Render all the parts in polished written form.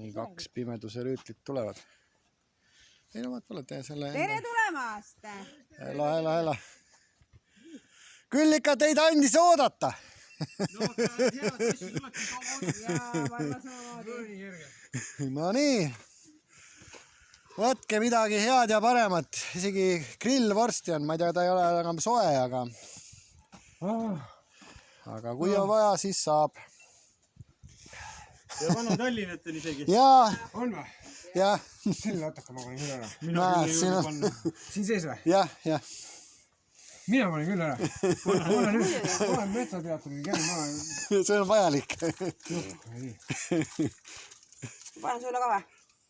Meil 2 pimeduse rüütlit tulevad. Ei no vaat olete selle... Tere tulemast! Ela. Küll ikka teid andis oodata. No nii. Võtke midagi head ja paremat. Isegi grillvorsti on. Ma ei tea, ta ei ole enam soe, aga kui on vaja, siis saab. Ja vana Tallinnat on isegi. Jaa. On või? Jah. Selle ataka ma panin küll ära. Mina küll ei juurde panna. Siin sees või? Jah. Mina panin küll ära. Ma olen metsateatri käin. See on vajalik. Panen sulle ka või?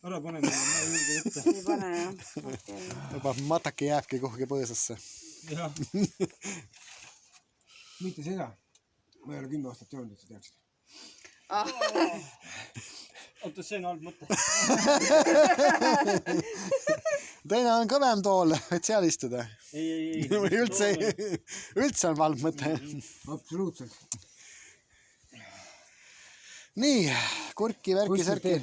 Ära pane mulle, ma ei juurde võtta. Ei pane jah. Juba mataki jääbki kuhugi põõsasse. Jah. Mitte seda. Ma ei ole 10 aastat joonud, et sa teaksid. Oota, see on halb mõte. Teine on kõvem tool, et seal istuda. Ei. Üldse on halb mõte. Absoluutselt. Nii, kurki, värki, särki.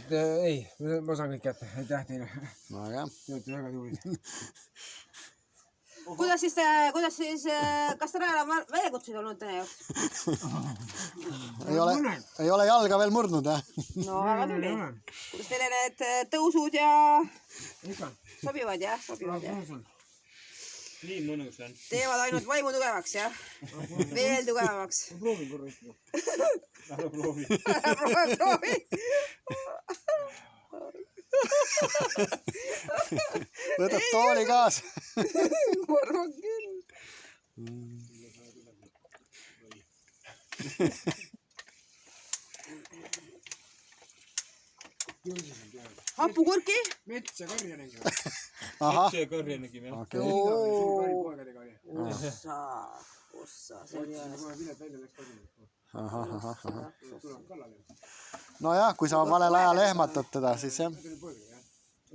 Ei, ma saan kõik jätta. Aitäh teile. No jah. Te olete väga tuulid. Kuidas siis, kas teil on väljakutsuid olnud täna jaoks? Ei ole jalga veel murdnud, jah? No väga tuli. Kuidas teile need tõusud ja sobivad, jah? Nii mõnus on. Teevad ainult vaimu tugevaks, jah? Veel tugevamaks. Proovin korra ikka. Ära proovi. Proovi. Võtad tooli kaas. Ma arvan küll. Hapukurki? Mets ja karja nägime. Mets ja karja nägime, jah. Suuri poegadega oli. Ossa, see oli jah. Kohe pilet välja läks kadima. Tuleb kallale. No jah, kui sa valel ajal ehmatad teda, siis jah.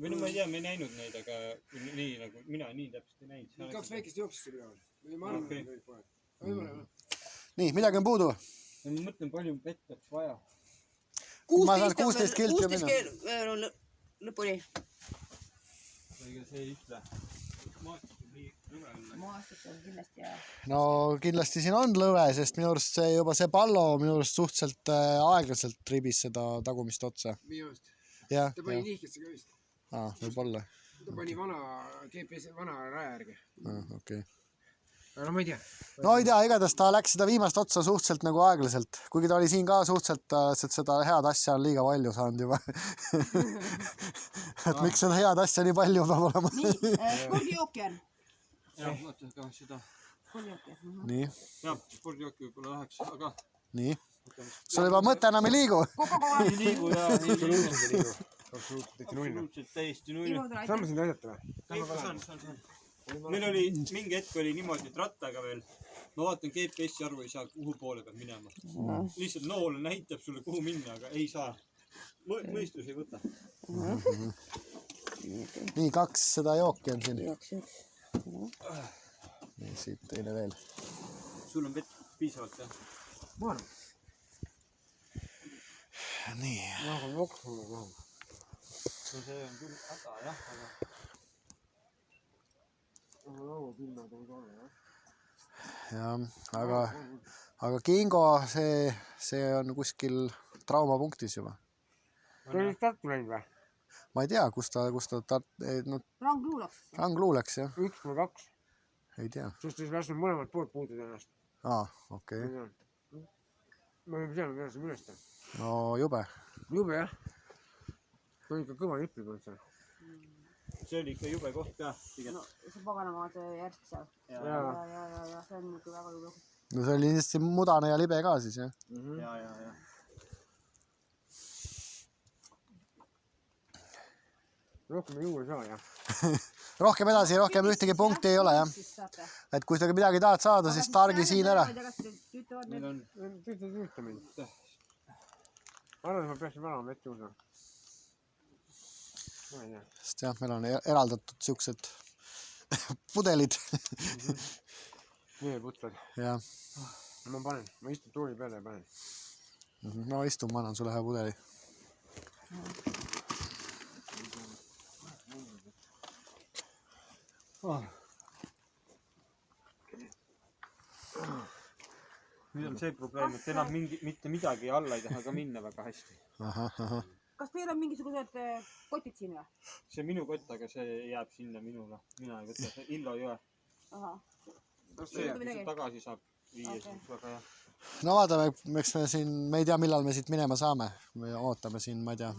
Või no ma ei tea, me ei näinud neid, aga nii nagu mina nii täpselt ei näinud. 2 väikest jooksis üle all. Ma arvan, et olid poed. Nii, midagi on puudu. Ma mõtlen, palju vett peaks vaja. Ma saan 16 kilti minna. 16 veel lõpuni. Ega see ei ütle. Maastus on kindlasti ja... No kindlasti siin on lõve, sest minu arust see pallo minu arust suhteliselt aeglaselt tribis seda tagumist otsa. Minu arust. Ta pani nihkesse ka vist. Võib-olla. Ta pani vana raja järgi. Okei. Aga no ma ei tea. No ei tea, igatahes ta läks seda viimast otsa suhteliselt nagu aeglaselt. Kuigi ta oli siin ka suhteliselt, sest seda head asja on liiga palju saanud juba. Et miks seda head asja nii palju peab olema? Nii, spordijooki on. Jah, vaata ka seda. Spordijooki. Nii. Jah, spordijooki võib-olla läheks, aga... Nii. Sul juba mõte enam ei liigu? Ei liigu, jah. Absoluutselt täiesti null. Saan ma sind aidata või? Saan. Meil oli, mingi hetk oli niimoodi, et rattaga veel. Ma vaatan GPS-i arvu, ei saa kuhu poole peab minema. Lihtsalt nool näitab sulle kuhu minna, aga ei saa. Mõistus ei võta. Nii, 2 seda jooki on siin. Nii, siit teile veel. Sul on vett piisavalt, jah? Ma arvan. Nii. Ma arvan, voksulle kohe. No see on küll häda, jah, aga... Aga lauapilmad on kohe, jah? Jah, aga Kingo, see on kuskil traumapunktis juba. Ta oli Tartu läinud või? Ma ei tea, kus ta Rangluu läks, jah. 1 või 2. Ei tea. Sest siis lasin mõlemad poolt puutud ennast. Okei. Ma ei teadnud, kuidas see ülesta. No jube. Jube, jah. Ta oli ikka kõva nippi polnud seal. See oli ikka jube koht ka. No, see paganama see järsk seal. Ja, see on ikka väga jube. No see oli lihtsalt mudane ja libe ka siis, jah? Ja. Rohkem ei juurde saa, jah. Rohkem edasi, rohkem ühtegi punkti ei ole, jah. Et kui sa midagi tahad saada, siis targi siin ära. Meil on... Tüüta mind. Ma arvan, et ma peaksin vanama vett juurde. Ma ei tea. Sest jah, meil on eraldatud siuksed pudelid. Veeputlad. Jah. Ma panen. Ma istun tooli peale ja panen. No istu, ma annan sulle ühe pudeli. nüüd on see probleem, et enam mitte midagi alla ei taha ka minna väga hästi. Kas teil on mingisugused kotid siin või? See minu kott, aga see jääb sinna minule. Mina ei võta see Illo Jõe. See, kui see tagasi saab viia, siis väga hea. No vaatame, eks me siin, me ei tea, millal me siit minema saame. Me ootame siin, ma ei tea,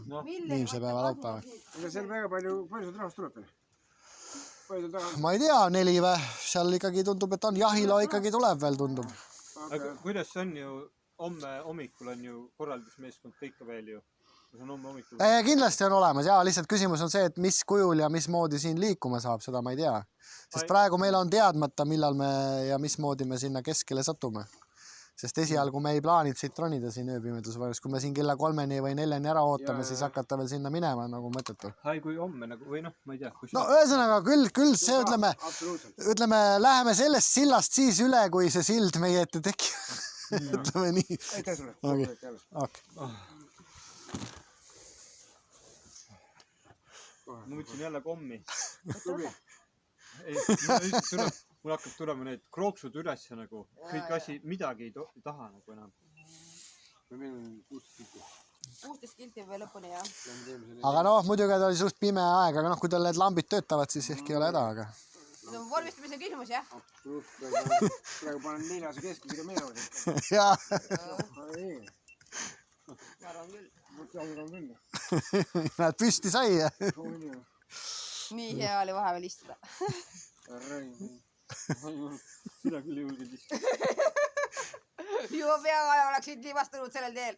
viimse päeva laupäeva. ega seal väga palju sul rahvast tuleb veel? Ma ei tea, 4 või? Seal ikkagi tundub, et on. Jahilo ikkagi tuleb veel, tundub. Aga kuidas see on ju, homme hommikul on ju korraldusmeeskond kõik veel ju. See on homme hommikul. Kindlasti on olemas, jaa, lihtsalt küsimus on see, et mis kujul ja mismoodi siin liikuma saab, seda ma ei tea. Sest praegu meil on teadmata, millal me ja mismoodi me sinna keskele satume. Sest esialgu me ei plaanid siit ronida siin ööpimedusvaimus. Kui me siin kella 3 või 4 ära ootame, siis hakata veel sinna minema nagu mõttetu. Kui homme nagu, või noh, ma ei tea. No ühesõnaga küll see ütleme, läheme sellest sillast siis üle, kui see sild meie ette tekib. Ütleme nii. Aitäh sulle. Ma võtsin jälle kommi. Mul hakkab tulema need krooksud üles nagu. Kõik asi, midagi ei taha nagu enam. Meil on 16 kilti või lõpuni, jah. Aga noh, muidugi ta oli suht pime aeg, aga noh, kui tal need lambid töötavad, siis ehk ei ole häda, aga... See on vormistamise küsimus, jah? praegu panen 4 keskmisega minema. Jaa. Ma arvan küll. Näed, püsti sai. Nii hea oli vahepeal istuda. Sina küll julged istuda. Juba peaga oleksid libastunud sellel teel.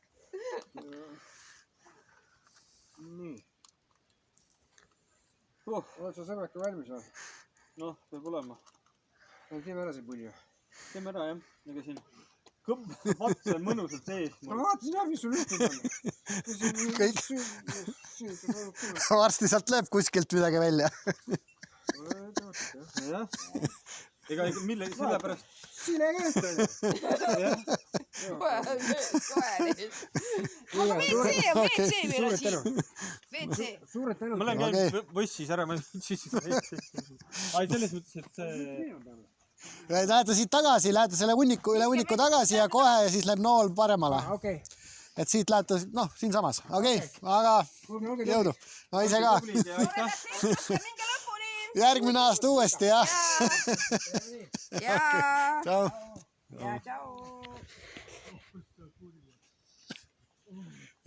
Nii. Oled sa sõbrake valmis või? Noh, peab olema. Teeme ära see pulju. Teeme ära, jah. Ega siin vats on mõnusalt sees. Ma vaatasin jah, mis sul ühtnud on. Kõik. Varsti sealt lööb kuskilt midagi välja. Jah. Ega millegi sellepärast... Sine käest on. Kohe nüüd. Aga WC meil on siin. WC. Suured tänud. Ma lähen käin võssis ära, ma siis ai, selles mõttes, et see... Lähete siit tagasi, lähete selle üle hunniku tagasi ja kohe ja siis läheb nool paremale. Okei. Et siit lähete, noh, siin samas. Okei, aga jõudu. No ise ka. Minge lõpuni. Järgmine aasta uuesti, jah. Jaa. Tšau. Ja tšau.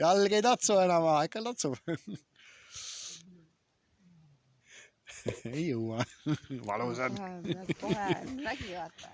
Jalg ei tatsu enam, ikka tatsub. Ei jõua. Valus on. Kohe nägi vaata.